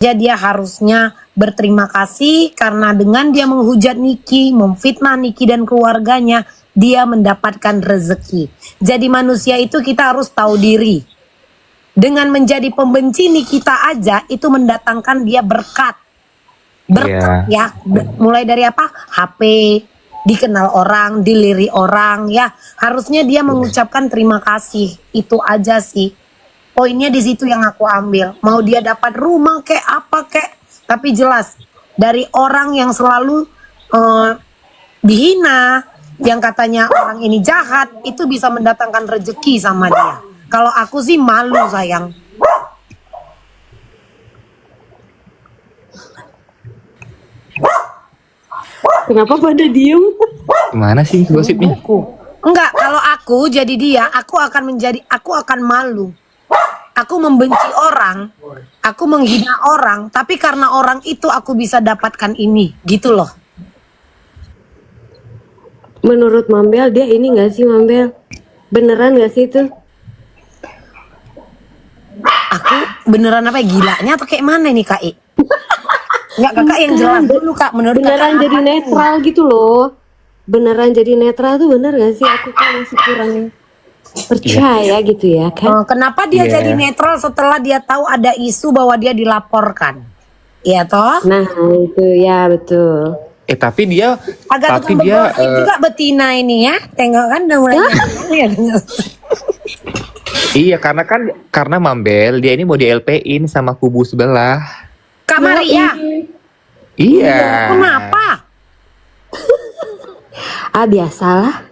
dia harusnya berterima kasih karena dengan dia menghujat Niki, memfitnah Niki dan keluarganya, dia mendapatkan rezeki. Jadi manusia itu kita harus tahu diri. Dengan menjadi pembenci Nikita aja itu mendatangkan dia berkat. Berkat ya, mulai dari apa? HP, dikenal orang, dilirik orang ya. Harusnya dia mengucapkan terima kasih. Itu aja sih. Poinnya di situ yang aku ambil. Mau dia dapat rumah kek apa kek, tapi jelas dari orang yang selalu dihina, yang katanya orang ini jahat, itu bisa mendatangkan rezeki sama dia. Kalau aku sih malu sayang. Kenapa pada diem? Gimana sih gosipnya? Enggak, kalau aku jadi dia, aku akan malu. Aku membenci orang, aku menghina orang, tapi karena orang itu aku bisa dapatkan ini, gitu loh. Menurut Mambel dia ini gak sih Mambel? Beneran gak sih itu? Aku beneran apa ya, gilanya atau kayak mana nih Kak I? Enggak, kakak yang jelas dulu Kak, menurut beneran kakak jadi netral gitu loh. Beneran jadi netral tuh bener gak sih? Aku kan masih kurang percaya gitu ya kan. Kenapa dia jadi netral setelah dia tahu ada isu bahwa dia dilaporkan? Iya toh? Nah itu ya betul. Tapi dia agak tapi dia juga betina ini ya. Tengok kan udah mulai iya karena Mambel dia ini mau di LP-in sama kubu sebelah. Kak Maria. Iya. Kenapa? Biasalah.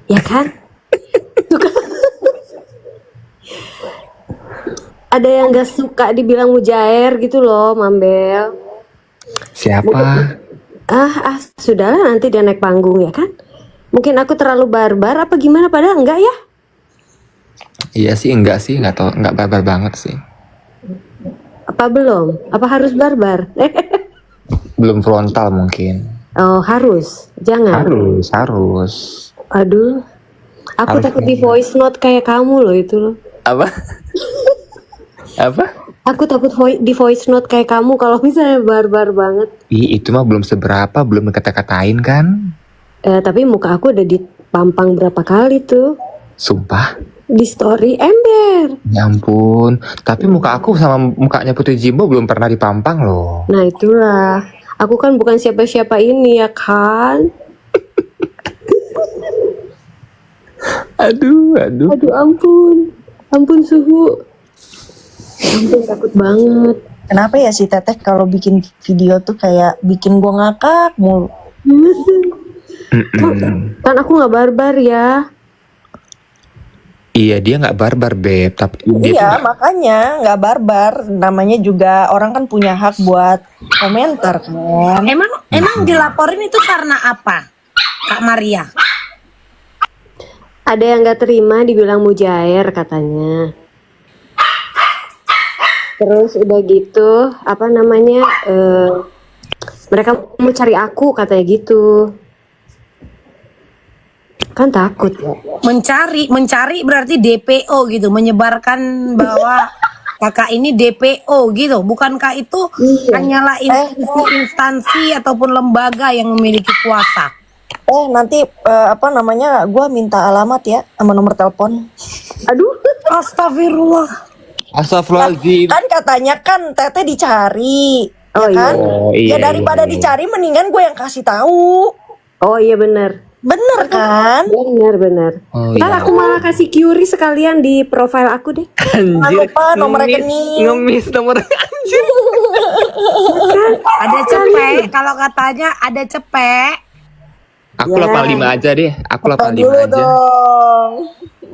Ya kan? Ada yang gak suka dibilang mujair gitu loh, Mambel. Siapa? Sudahlah nanti dia naik panggung ya kan? Mungkin aku terlalu barbar apa gimana, padahal enggak ya? Iya sih, enggak tahu, enggak barbar banget sih. Apa belum? Apa harus barbar? Belum frontal mungkin. Oh, harus. Jangan. Harus. Aduh. Aku Harus takut di voice note kayak kamu loh itu loh. Apa? Apa? Aku takut di voice note kayak kamu kalau misalnya barbar banget. Itu mah belum seberapa, belum dikata-katain kan? Tapi muka aku udah dipampang berapa kali tuh. Sumpah. Di story ember. Ya ampun. Tapi muka aku sama mukanya Putri Jimbo belum pernah dipampang loh. Nah itulah. Aku kan bukan siapa-siapa ini ya kan. Aduh. Aduh ampun suhu. Ampun takut banget. Kenapa ya si Teteh kalau bikin video tuh kayak bikin gua ngakak mulu. Kan aku nggak barbar ya. Iya dia nggak barbar Beb, tapi Iya makanya nggak barbar. Namanya juga orang kan punya hak buat komentar kan. Emang dilaporin itu karena apa, Kak Maria? Ada yang nggak terima dibilang mujair katanya. Terus udah gitu apa namanya mereka mau cari aku katanya gitu. Kan takut ya. Mencari berarti DPO gitu, menyebarkan bahwa kakak ini DPO gitu. Bukankah itu hanyalah instansi ataupun lembaga yang memiliki kuasa? Nanti gua minta alamat ya sama nomor telepon. Aduh, Astagfirullah. Astagfirullahaladzim. Kan katanya kan Teteh dicari. Oh, ya kan? iya. Ya daripada dicari mendingan gue yang kasih tahu. Oh iya benar. Bener kan? Benar. Ntar aku malah kasih QRI sekalian di profile aku deh. Jangan lupa nomor rekening. Ngemis nomor anjir. Ada cepek, kalau katanya ada cepek. Aku 85 aja deh. Aku 85 Dulu aja. dong.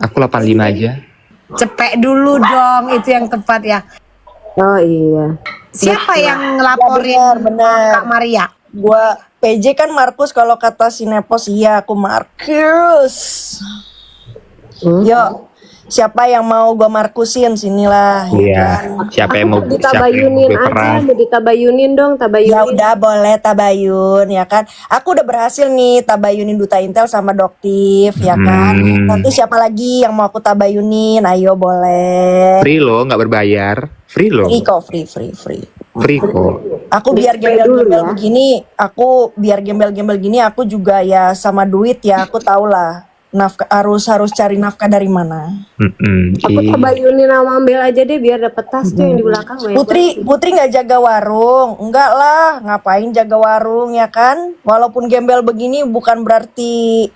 Aku 85 aja. Cepek dulu dong, itu yang tepat ya. Oh iya. Siapa yang ngelaporin bener. Kak Maria? Gua PJ kan Markus, kalau kata Sinepos iya aku Markus. Yuk, siapa yang mau gua Markusin sinilah. Iya. Siapa yang mau Ditabayunin aja, mau ditabayunin dong, Ya tabayunin. udah boleh tabayun ya kan. Aku udah berhasil nih tabayunin Duta Intel sama Doktif ya kan. Nanti siapa lagi yang mau aku tabayunin? Ayo boleh. Free loh, nggak berbayar. Free loh. Free kok, free. Free kok. Aku biar Display dulu gembel-gembel ya. begini, aku juga ya sama duit ya, aku tahu lah. Harus cari nafkah dari mana. Aku tabayunin nama Ambel aja deh biar dapet tas tuh yang di belakang banyak banget. Putri nggak jaga warung, enggak lah, ngapain jaga warung ya kan? Walaupun gembel begini bukan berarti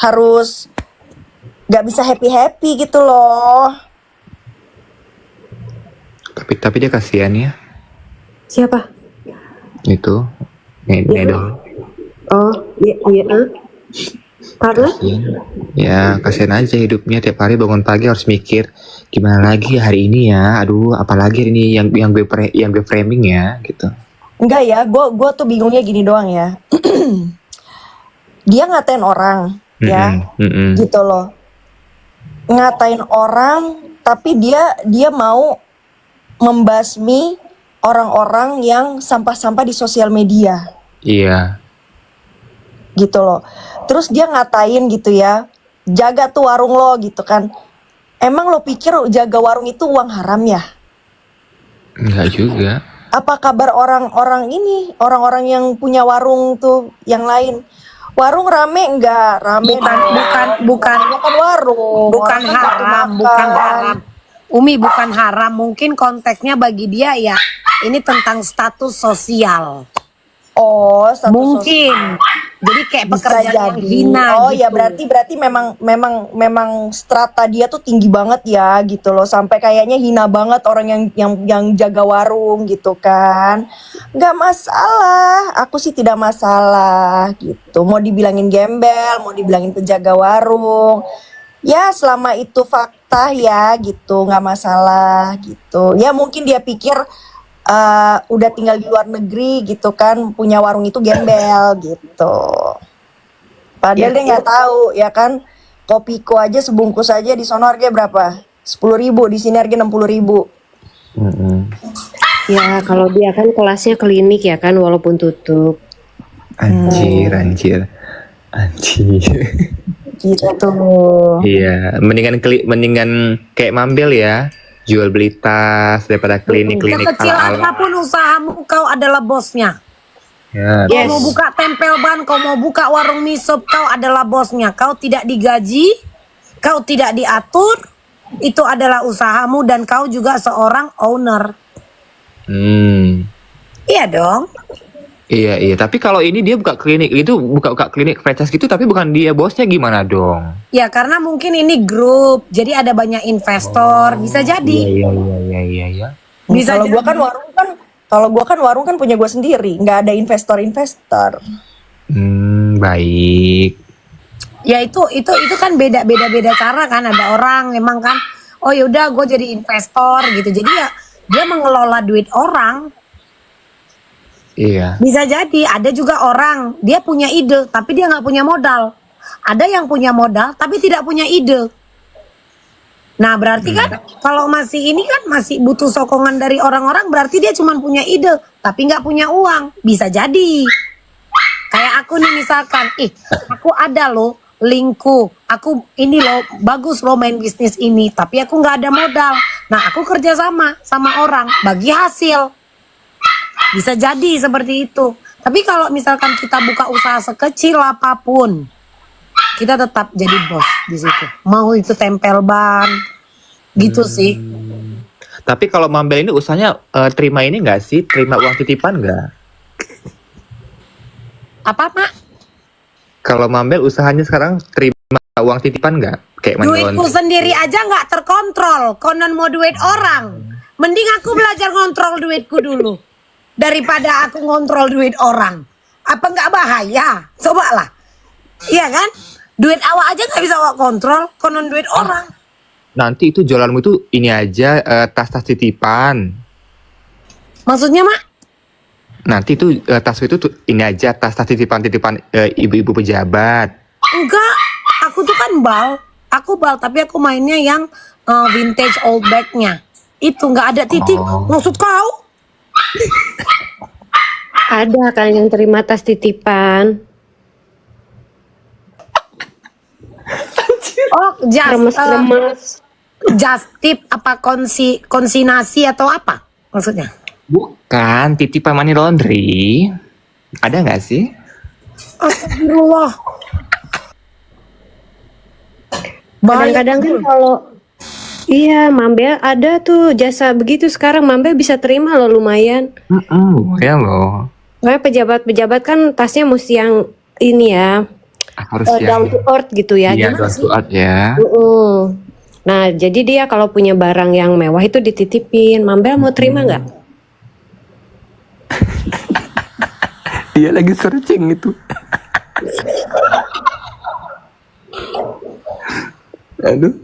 harus nggak bisa happy gitu loh. Tapi dia kasihan ya. Siapa? Itu. Nedol. Oh, iya. Karena Ya kasihan aja hidupnya, tiap hari bangun pagi harus mikir gimana lagi hari ini ya. Aduh, apalagi ini yang gue framing ya gitu. Enggak ya, gue tuh bingungnya gini doang ya. Dia ngatain orang ya, gitu loh. Ngatain orang, tapi dia mau membasmi orang-orang yang sampah-sampah di sosial media. Iya. Gitu loh. Terus dia ngatain gitu ya, jaga tuh warung lo gitu kan. Emang lo pikir jaga warung itu uang haram ya? Enggak juga. Apa kabar orang-orang yang punya warung tuh yang lain? Warung rame enggak? Rame Bukan warung. bukan Orang kan haram, makan. bukan haram. Umi, bukan haram, mungkin konteksnya bagi dia ya ini tentang status sosial. Oh, status Mungkin. sosial. Jadi kayak Bisa pekerjaan yang jadi. hina Oh gitu. ya berarti memang strata dia tuh tinggi banget ya gitu loh, sampai kayaknya hina banget orang yang jaga warung gitu kan. Nggak masalah, aku sih tidak masalah gitu. Mau dibilangin gembel, mau dibilangin penjaga warung. Ya selama itu fakta ya gitu, nggak masalah gitu. Ya mungkin dia pikir udah tinggal di luar negeri gitu kan, punya warung itu gembel gitu. Padahal dia nggak tahu ya kan, kopiko aja sebungkus aja di sono harganya berapa? 10.000, di sini harganya 60.000. ya kalau dia kan kelasnya klinik ya kan walaupun tutup. Anjir. Gitu. Iya, mendingan kayak Mambel ya, jual beli tas daripada klinik-klinik Sekecil ala-ala. apapun usahamu, kau adalah bosnya. Ya, Kau mau buka tempel ban, kau mau buka warung mie sop, kau adalah bosnya. Kau tidak digaji, kau tidak diatur, itu adalah usahamu dan kau juga seorang owner. Iya dong. Iya. Tapi kalau ini dia buka klinik klinik franchise gitu, tapi bukan dia bosnya, gimana dong? Ya karena mungkin ini grup, jadi ada banyak investor, bisa jadi. Iya. Bisa Kalau jadi. gua kan warung kan punya gua sendiri, nggak ada investor. Baik. Ya itu kan beda cara kan, ada orang memang kan, oh yaudah gue jadi investor gitu, jadi ya dia mengelola duit orang. Iya. Bisa jadi ada juga orang dia punya ide tapi dia nggak punya modal, ada yang punya modal tapi tidak punya ide. Nah berarti kan kalau masih ini kan masih butuh sokongan dari orang-orang, berarti dia cuma punya ide tapi nggak punya uang. Bisa jadi kayak aku nih misalkan, aku ada loh linkku, aku ini loh bagus loh main bisnis ini, tapi aku nggak ada modal. Nah aku kerja sama orang bagi hasil. Bisa jadi seperti itu. Tapi kalau misalkan kita buka usaha sekecil apapun, kita tetap jadi bos di situ. Mau itu tempel ban, gitu sih. Tapi kalau Mambel ini usahanya terima ini nggak sih? Terima uang titipan nggak? Apa Mak? Kalau Mambel usahanya sekarang terima uang titipan nggak? Kayak Duitku sendiri aja nggak terkontrol, konon mau duit orang. Mending aku belajar ngontrol duitku dulu daripada aku ngontrol duit orang. Apa nggak bahaya? Coba lah. Iya kan? Duit awak aja nggak bisa awak kontrol, konon duit orang. Nanti itu jualanmu itu ini aja, tas-tas titipan. Maksudnya Mak? Nanti itu tas itu ini aja, tas-tas titipan ibu-ibu pejabat. Enggak, aku tuh kan bal. Aku bal, tapi aku mainnya yang vintage old bag-nya. Itu nggak ada titik. Maksud kau? Ada kan yang terima tas titipan. Oh, Remes-remes. just tip apa konsinasi atau apa maksudnya? Bukan, titipan money laundry. Ada nggak sih? Astagfirullah. Bahaya. Kadang-kadang kan kalau iya, Mambel ada tuh jasa begitu sekarang. Mambel bisa terima loh lumayan. Ya loh. Karena pejabat-pejabat kan tasnya mesti yang ini ya, Harus down to earth gitu ya. Iya, Gimana down to earth ya. Nah, jadi dia kalau punya barang yang mewah itu dititipin. Mambel mau terima nggak? Dia lagi searching itu. Aduh.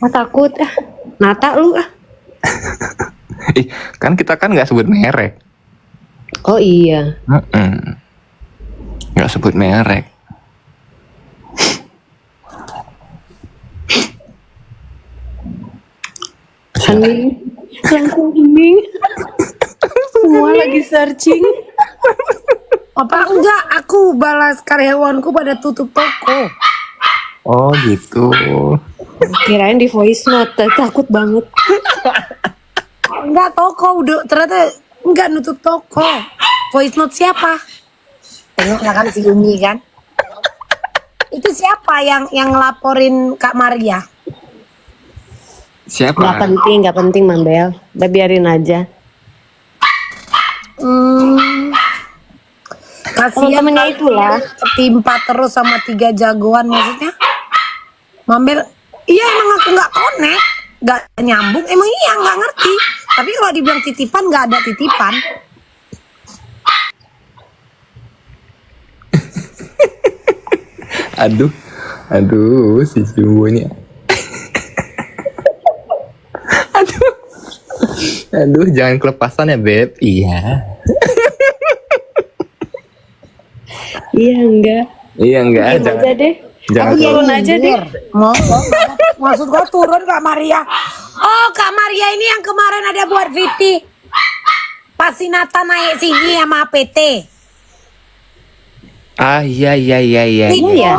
Takut ah. Nata lu ah. Kan kita kan nggak sebut merek. Oh iya. Nggak sebut merek. Hening. Langsung hening. Semua lagi searching. Apa enggak? Aku balas karyawanku pada tutup toko. Oh gitu. Kirain di voice note, takut banget. Enggak toko udah ternyata enggak nutup toko. Voice note siapa? Tengoklah kan si Umi kan. Itu siapa yang ngelaporin Kak Maria? Siapa? Nggak penting Mambel. Udah biarin aja. Kasihan Temennya itulah. ketimpa terus sama 3 jagoan maksudnya. Mambel, iya emang aku nggak connect, nggak nyambung. Emang iya nggak ngerti. Tapi kalau dibilang titipan nggak ada titipan. Aduh, si Jumbonya. Aduh, jangan kelepasan ya, Beb. Iya. Iya enggak. Iya enggak Diam aja deh. Jangan Aku turun aja deh. Maksud gua turun Kak Maria. Oh Kak Maria ini yang kemarin ada buat VT. Pas si Nata naik sini sama PT. Ah, iya. Iya. Iya. Iya. Iya.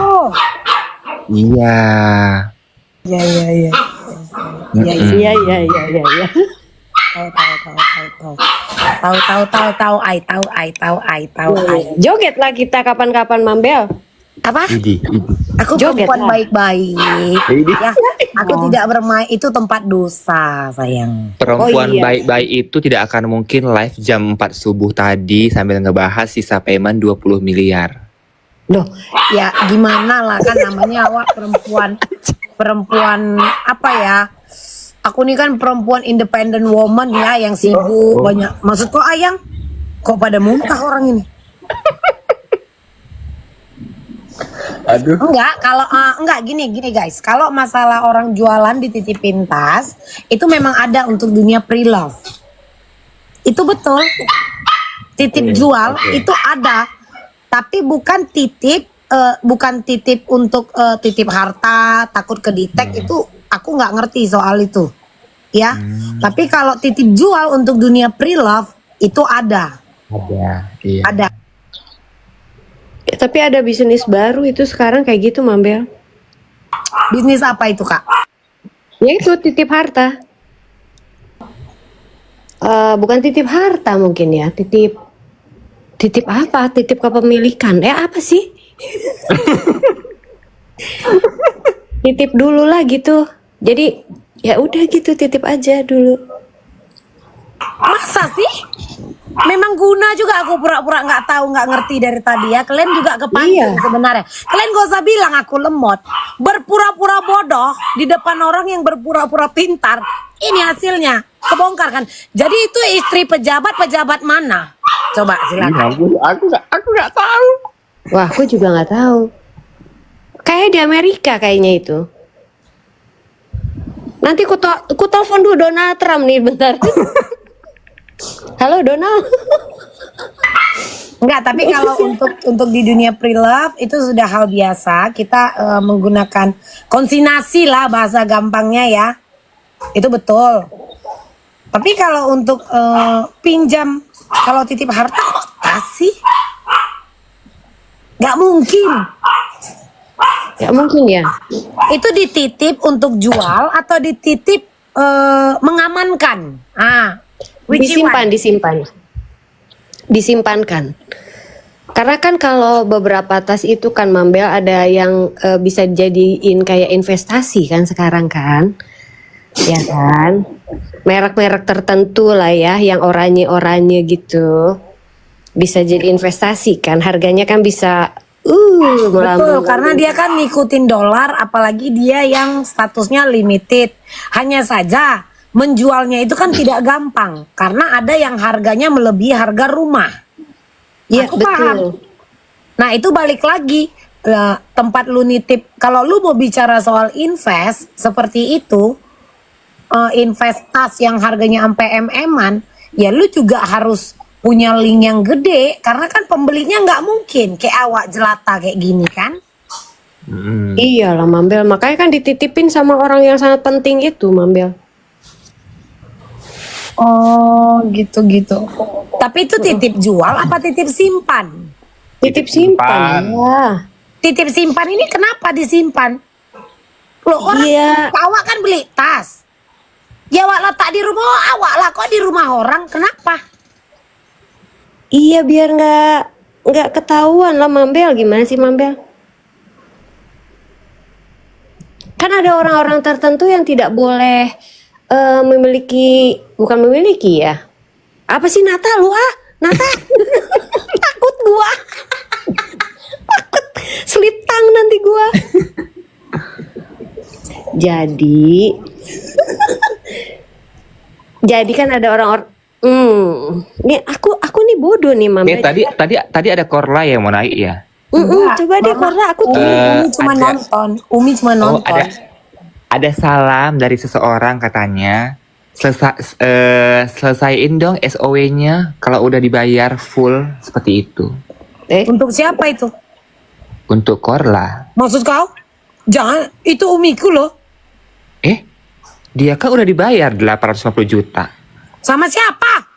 Tahu. Joget lah kita kapan-kapan Mambel. Apa? Idi. Aku Joget perempuan lah. baik-baik. Ya, aku tidak bermain itu tempat dosa, sayang. Perempuan Oh, iya. baik-baik itu tidak akan mungkin live jam 4 subuh tadi sambil ngebahas sisa payment 20 miliar. Loh, ya gimana lah kan namanya awak perempuan apa ya? Aku ini kan perempuan independent woman ya yang sibuk banyak. Maksud kok ayang? Kok pada muntah orang ini? Aduh. Enggak, kalau enggak gini guys. Kalau masalah orang jualan dititipin tas, itu memang ada untuk dunia pre-love. Itu betul. Titip jual itu ada. Tapi bukan titip untuk titip harta, takut kedetek itu aku nggak ngerti soal itu. Ya. Tapi kalau titip jual untuk dunia pre-love itu ada. Iya. Ada. Ya, tapi ada bisnis baru itu sekarang kayak gitu Mambel. Bisnis apa itu, Kak? Ya itu titip harta. Bukan titip harta mungkin ya, titip apa? Titip kepemilikan. Apa sih? Titip dulu lah gitu. Jadi ya udah gitu titip aja dulu. Masa sih? Memang guna juga aku pura-pura nggak tahu, nggak ngerti dari tadi ya. Kalian juga kepancing sebenarnya. Kalian gak usah bilang aku lemot. Berpura-pura bodoh di depan orang yang berpura-pura pintar. Ini hasilnya. Kebongkar kan. Jadi itu istri pejabat mana? Coba silakan. Aku nggak tahu. Wah, aku juga nggak tahu. Kayak di Amerika kayaknya itu. Nanti ku telepon dulu Donald Trump nih bentar. Halo Donald. Enggak, tapi kalau untuk di dunia pre-love itu sudah hal biasa. Kita menggunakan konsinyasi lah bahasa gampangnya ya. Itu betul. Tapi kalau untuk pinjam, kalau titip harta kok kasih? Nggak mungkin. Ya mungkin ya. Itu dititip untuk jual atau dititip mengamankan? Which one? Disimpankan. Karena kan kalau beberapa tas itu kan Mambel ada yang bisa jadiin kayak investasi kan sekarang kan, ya kan? Merek-merek tertentu lah ya, yang oranye-oranye gitu, bisa jadi investasi kan, harganya kan bisa Betul, melambung. karena dia kan ngikutin dolar, apalagi dia yang statusnya limited. Hanya saja menjualnya itu kan tidak gampang, karena ada yang harganya melebihi harga rumah. Iya Aku betul. paham. Nah itu balik lagi tempat lu nitip. Kalau lu mau bicara soal invest seperti itu, invest tas yang harganya sampai MM-an, ya lu juga harus punya link yang gede, karena kan pembelinya nggak mungkin kayak awak jelata kayak gini kan. Iyalah Mambel, makanya kan dititipin sama orang yang sangat penting itu Mambel. Oh gitu-gitu. Tapi itu titip jual apa titip simpan? Titip simpan ya. Titip simpan ini kenapa disimpan? Loh orang Iya. awak kan beli tas. Ya awak letak di rumah awak lah, kok di rumah orang, kenapa? Iya biar nggak ketahuan lah Mambel. Gimana sih Mambel? Kan ada orang-orang tertentu yang tidak boleh bukan memiliki ya. Apa sih Nata lu Nata? Takut gua. Takut selitang nanti gua. Jadi kan ada orang-orang nih aku nih bodoh nih Mambel. Tadi ada Korla yang mau naik ya. Enggak, Coba deh Korla aku tuh. Umi cuma ada- nonton. Umi cuma Oh, nonton. ada salam dari seseorang katanya. Selesaiin dong SOW-nya kalau udah dibayar full seperti itu. Untuk siapa itu? Untuk Korla. Maksud kau? Jangan, itu umiku loh. Dia kan udah dibayar 850 juta. Sama siapa?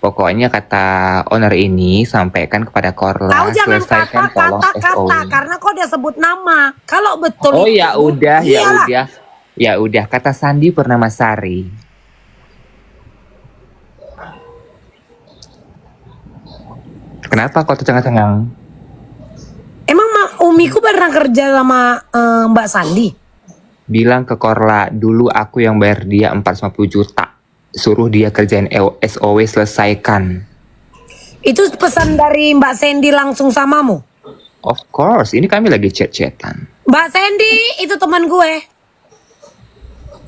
Pokoknya kata owner ini sampaikan kepada Korla Kau jangan selesaikan tolong kata-kata SOW. karena kau udah sebut nama. Kalau betul Oh itu, ya udah, iyalah. ya udah kata Sandi Purnamasari. Kenapa kau tercengang-cengang? Emang umiku pernah kerja sama Mbak Sandi? Bilang ke Korla, dulu aku yang bayar dia 450 juta. Suruh dia kerjain SOW selesaikan. Itu pesan dari Mbak Sandy langsung samamu? Of course, ini kami lagi chat-chatan. Mbak Sandy, itu teman gue.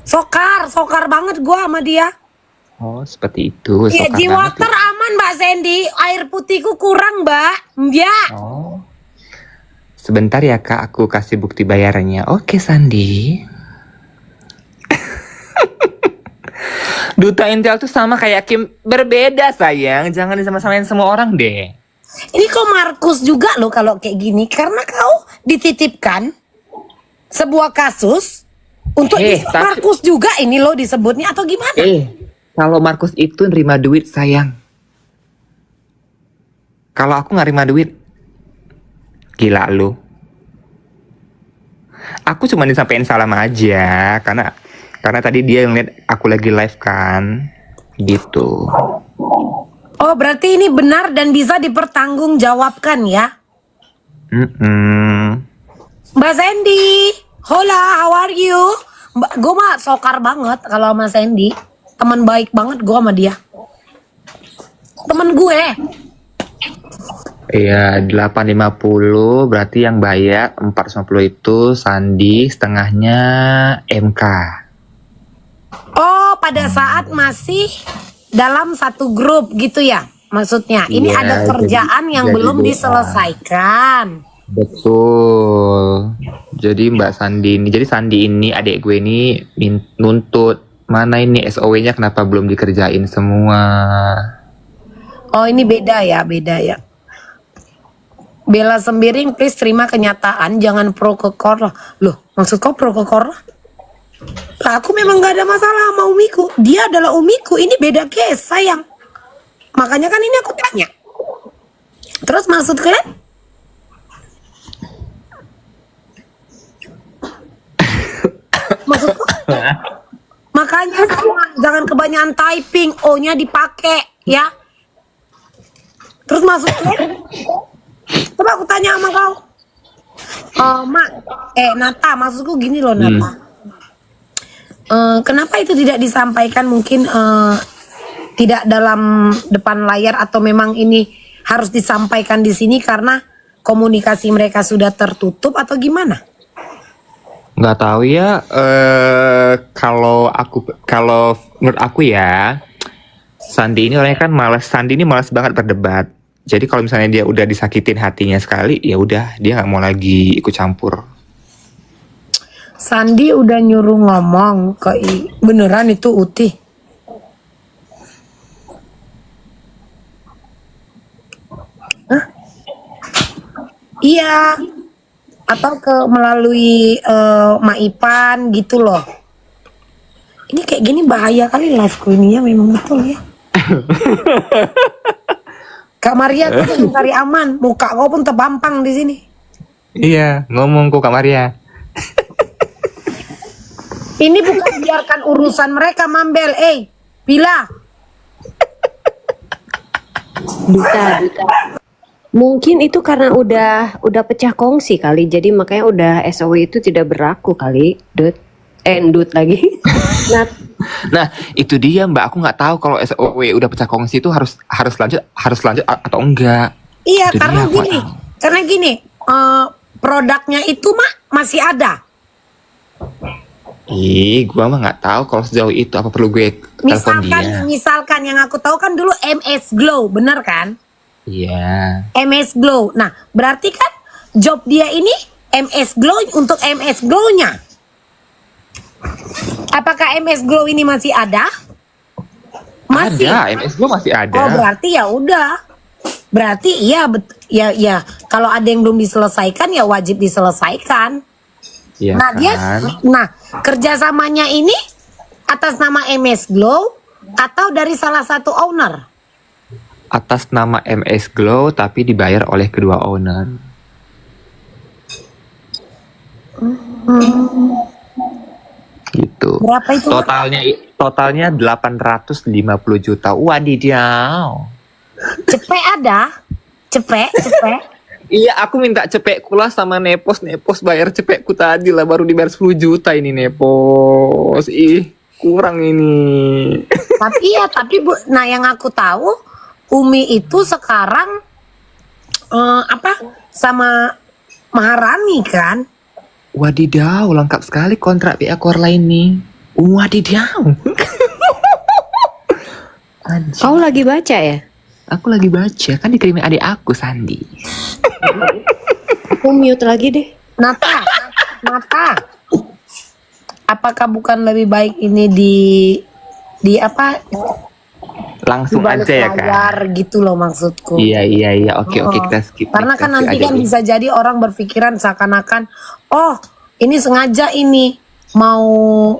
Sokar banget gue sama dia. Oh, seperti itu. Iya, Sokar G-Water banget. aman Mbak Sandy. Air putihku kurang Mbak. Ya. Oh. Sebentar ya Kak, aku kasih bukti bayarannya. Oke Sandi. Duta Intel tuh sama kayak Kim, berbeda sayang. Jangan disama-samain semua orang deh. Ini kok Markus juga loh kalau kayak gini. Karena kau dititipkan sebuah kasus untuk tapi- Markus juga ini loh disebutnya atau gimana? Kalau Markus itu nerima duit sayang. Kalau aku nggak nerima duit, gila lu. Aku cuma disampaikan salam aja, karena tadi dia ngeliat aku lagi live kan, gitu. Oh berarti ini benar dan bisa dipertanggungjawabkan ya? Mbak Sandy, hola, how are you? Gue mah sokar banget kalau sama Sandy. Teman baik banget gue sama dia. Temen gue. Iya, 850 berarti yang bayar 450 itu Sandi, setengahnya MK. Oh pada saat masih dalam satu grup gitu ya? Maksudnya ini Iya, ada kerjaan yang jadi belum BA. diselesaikan. Betul. Jadi Mbak Sandi ini, jadi Sandi ini adik gue ini nuntut mana ini SOW-nya kenapa belum dikerjain semua. Oh ini beda ya. Bella Sembiring, please terima kenyataan, jangan pro ke Korla. Loh, maksud kau pro ke Korla? Lah, aku memang gak ada masalah sama umiku. Dia adalah umiku, ini beda case sayang. Makanya kan ini aku tanya. Terus maksud kalian? Maksudku? Makanya sama, jangan kebanyakan pertanyaan typing, O-nya dipakai ya. Terus maksudnya, coba aku tanya sama kau. Mak, Nata, maksudku gini loh Nata. Kenapa itu tidak disampaikan mungkin tidak dalam depan layar atau memang ini harus disampaikan di sini karena komunikasi mereka sudah tertutup atau gimana? Nggak tahu ya. Kalau menurut aku ya, Sandi ini orangnya kan malas. Sandi ini malas banget berdebat. Jadi kalau misalnya dia udah disakitin hatinya sekali, ya udah dia nggak mau lagi ikut campur. Sandi udah nyuruh ngomong ke beneran itu Uti. Hah? Iya. Atau melalui Maipan gitu loh. Ini kayak gini bahaya kali live-ku ini ya, memang betul ya. Kak Maria, kau tuh cari aman. Muka kau pun terpampang di sini. Iya, ngomong kok Kak Maria. Ini bukan biarkan urusan mereka, Mambel. Bila. Duta. Mungkin itu karena udah pecah kongsi kali, jadi makanya udah SOW itu tidak berlaku kali, Dut lagi. Nah, itu dia Mbak. Aku nggak tahu kalau SOW udah pecah kongsi itu harus lanjut atau enggak. Iya, Itu karena dia, aku nggak karena gini, produknya itu masih ada. Gua mah nggak tahu kalau sejauh itu. Apa perlu gue telepon dia? Misalkan yang aku tahu kan dulu MS Glow, bener kan? Iya. MS Glow. Nah, berarti kan job dia ini MS Glow untuk MS Glow-nya. Apakah MS Glow ini masih ada? Masih. Ada, MS Glow masih ada. Oh, berarti ya udah. Berarti iya ya kalau ada yang belum diselesaikan ya wajib diselesaikan. Iya Nah, kan? kerjasamanya ini atas nama MS Glow atau dari salah satu owner? Atas nama MS Glow tapi dibayar oleh kedua owner. Gitu. Berapa itu? Totalnya 850 juta. Wadidaw. Cepet ada? Cepet. Iya, aku minta cepekku lah sama Nepos bayar cepekku tadi lah, baru dibayar 10 juta ini Nepos. Kurang ini. Tapi nah yang aku tahu Umi itu sekarang sama Maharani kan? Wadidaw, lengkap sekali kontrak pihak lain nih. Wadidaw. Kau lagi baca ya? Aku lagi baca, kan dikirimin adik aku Sandi. Aku mute lagi deh. Nata. Apakah bukan lebih baik ini di apa? Langsung Dibalik aja ya kan. layar gitu loh maksudku. Iya. Oke, kita skip. Karena kan Kita nanti skip kan aja bisa jadi orang berpikiran seakan-akan, oh ini sengaja ini mau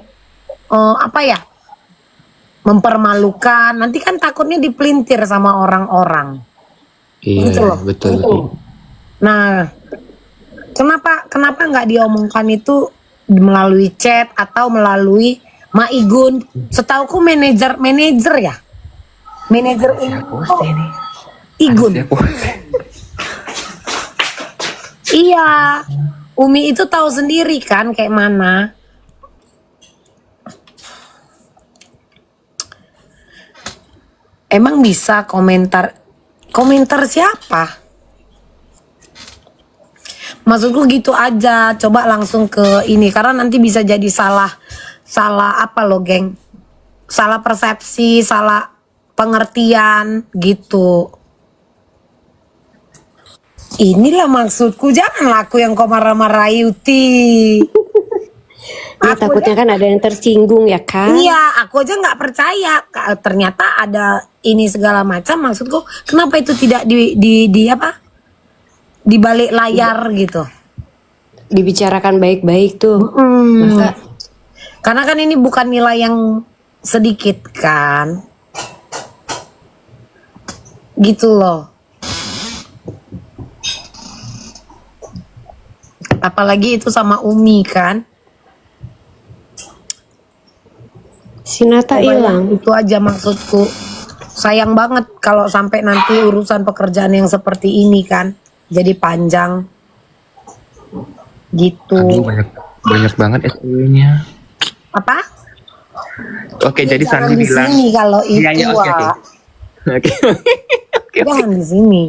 mempermalukan. Nanti kan takutnya dipelintir sama orang-orang. Iya, Gitu loh. betul. Nah, kenapa nggak diomongkan itu melalui chat atau melalui Maigun? Setauku manajer ya. Manajer Igun. Iya. Umi itu tahu sendiri kan kayak mana. Emang bisa komentar siapa? Maksudku gitu aja. Coba langsung ke ini karena nanti bisa jadi salah apa loh, geng? Salah persepsi, salah pengertian gitu. Inilah maksudku, janganlah aku yang kau marah-marahi Uti. Ya, takutnya kan ada yang tersinggung ya kan? Iya, aku aja nggak percaya. Ternyata ada ini segala macam. Maksudku, kenapa itu tidak di balik layar gitu? Dibicarakan baik-baik tuh. Masa Karena kan ini bukan nilai yang sedikit kan, gitu loh. Apalagi itu sama Umi kan. Hinata hilang. Itu aja maksudku. Sayang banget kalau sampai nanti urusan pekerjaan yang seperti ini kan jadi panjang. Gitu. Aduh, banyak banget SPW-nya. Apa? Oke, jadi Jangan Sandi di bilang. sini kalau itu, Iya, iya, oke, oke. Wak. Oke. Oke, oke. Jangan di sini.